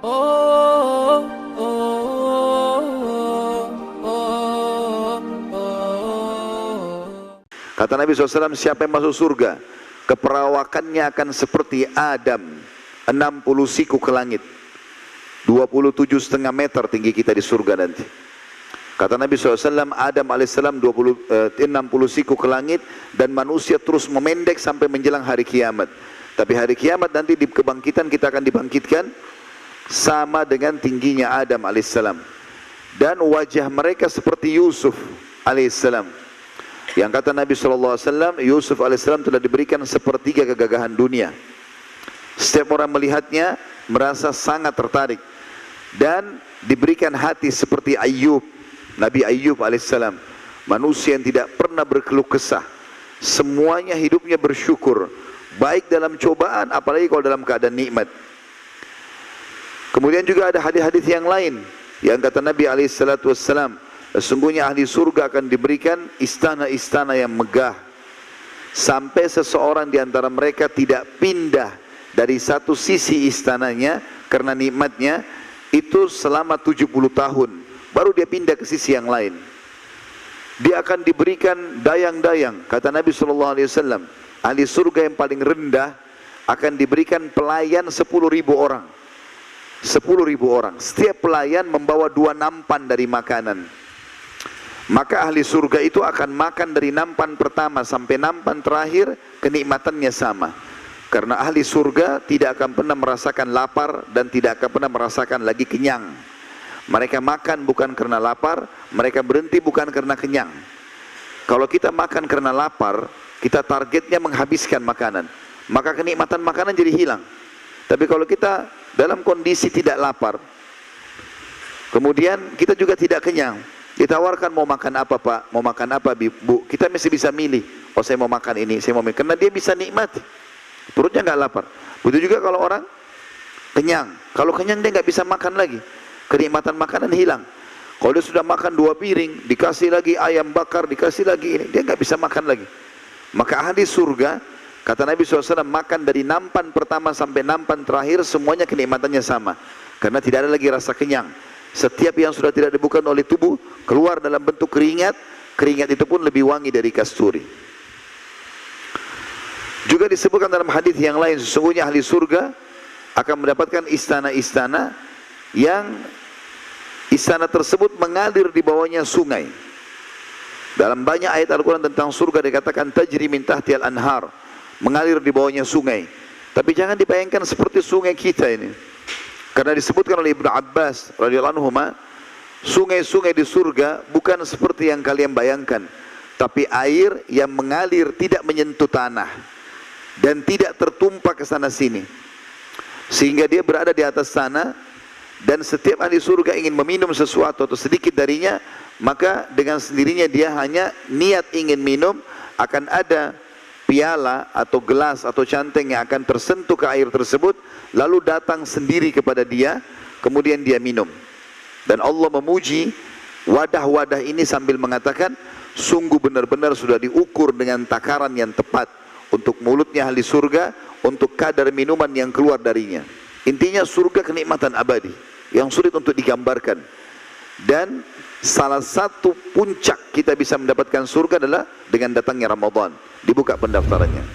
Oh, oh, oh, oh. Kata Nabi SAW, siapa yang masuk surga, keperawakannya akan seperti Adam, 60 siku ke langit, 27,5 meter tinggi kita di surga nanti. Kata Nabi SAW, Adam AS 60 siku ke langit, dan manusia terus memendek sampai menjelang hari kiamat. Tapi hari kiamat nanti di kebangkitan kita akan dibangkitkan sama dengan tingginya Adam AS. Dan wajah mereka seperti Yusuf AS. Yang kata Nabi SAW, Yusuf AS telah diberikan sepertiga kegagahan dunia. Setiap orang melihatnya merasa sangat tertarik, dan diberikan hati seperti Ayyub, Nabi Ayyub AS, manusia yang tidak pernah berkeluh kesah, semuanya hidupnya bersyukur, baik dalam cobaan apalagi kalau dalam keadaan nikmat. Kemudian juga ada hadis-hadis yang lain yang kata Nabi SAW, sesungguhnya ahli surga akan diberikan istana-istana yang megah, sampai seseorang di antara mereka tidak pindah dari satu sisi istananya karena nikmatnya itu selama 70 tahun, baru dia pindah ke sisi yang lain. Dia akan diberikan dayang-dayang. Kata Nabi SAW, ahli surga yang paling rendah akan diberikan pelayan 10.000 orang. 10.000 orang. Setiap pelayan membawa 2 nampan dari makanan. Maka ahli surga itu akan makan dari nampan pertama sampai nampan terakhir, kenikmatannya sama. Karena ahli surga tidak akan pernah merasakan lapar dan tidak akan pernah merasakan lagi kenyang. Mereka makan bukan karena lapar, mereka berhenti bukan karena kenyang. Kalau kita makan karena lapar, kita targetnya menghabiskan makanan, maka kenikmatan makanan jadi hilang. Tapi kalau kita dalam kondisi tidak lapar, kemudian kita juga tidak kenyang, ditawarkan mau makan apa pak, mau makan apa bu, kita mesti bisa milih. Oh saya mau makan ini, saya mau makan, karena dia bisa nikmati, perutnya nggak lapar. Begitu juga kalau orang kenyang, kalau kenyang dia nggak bisa makan lagi, kenikmatan makanan hilang. Kalau dia sudah makan 2 piring, dikasih lagi ayam bakar, dikasih lagi ini, dia nggak bisa makan lagi. Maka ahli surga, kata Nabi SAW, makan dari nampan pertama sampai nampan terakhir, semuanya kenikmatannya sama. Karena tidak ada lagi rasa kenyang. Setiap yang sudah tidak dibuka oleh tubuh, keluar dalam bentuk keringat, keringat itu pun lebih wangi dari kasturi. Juga disebutkan dalam hadis yang lain, sesungguhnya ahli surga akan mendapatkan istana-istana yang istana tersebut mengalir di bawahnya sungai. Dalam banyak ayat Al-Quran tentang surga dikatakan tajri min tahtihal anhar, mengalir di bawahnya sungai. Tapi jangan dibayangkan seperti sungai kita ini, karena disebutkan oleh Ibnu Abbas radhiyallahu anhu, sungai-sungai di surga bukan seperti yang kalian bayangkan, tapi air yang mengalir tidak menyentuh tanah dan tidak tertumpah ke sana sini, sehingga dia berada di atas sana. Dan setiap ahli surga ingin meminum sesuatu atau sedikit darinya, maka dengan sendirinya dia hanya niat ingin minum, akan ada piala atau gelas atau canteng yang akan tersentuh ke air tersebut, lalu datang sendiri kepada dia, kemudian dia minum. Dan Allah memuji wadah-wadah ini sambil mengatakan, sungguh benar-benar sudah diukur dengan takaran yang tepat untuk mulutnya ahli surga, untuk kadar minuman yang keluar darinya. Intinya surga kenikmatan abadi yang sulit untuk digambarkan. Dan salah satu puncak kita bisa mendapatkan surga adalah dengan datangnya Ramadan, dibuka pendaftarannya.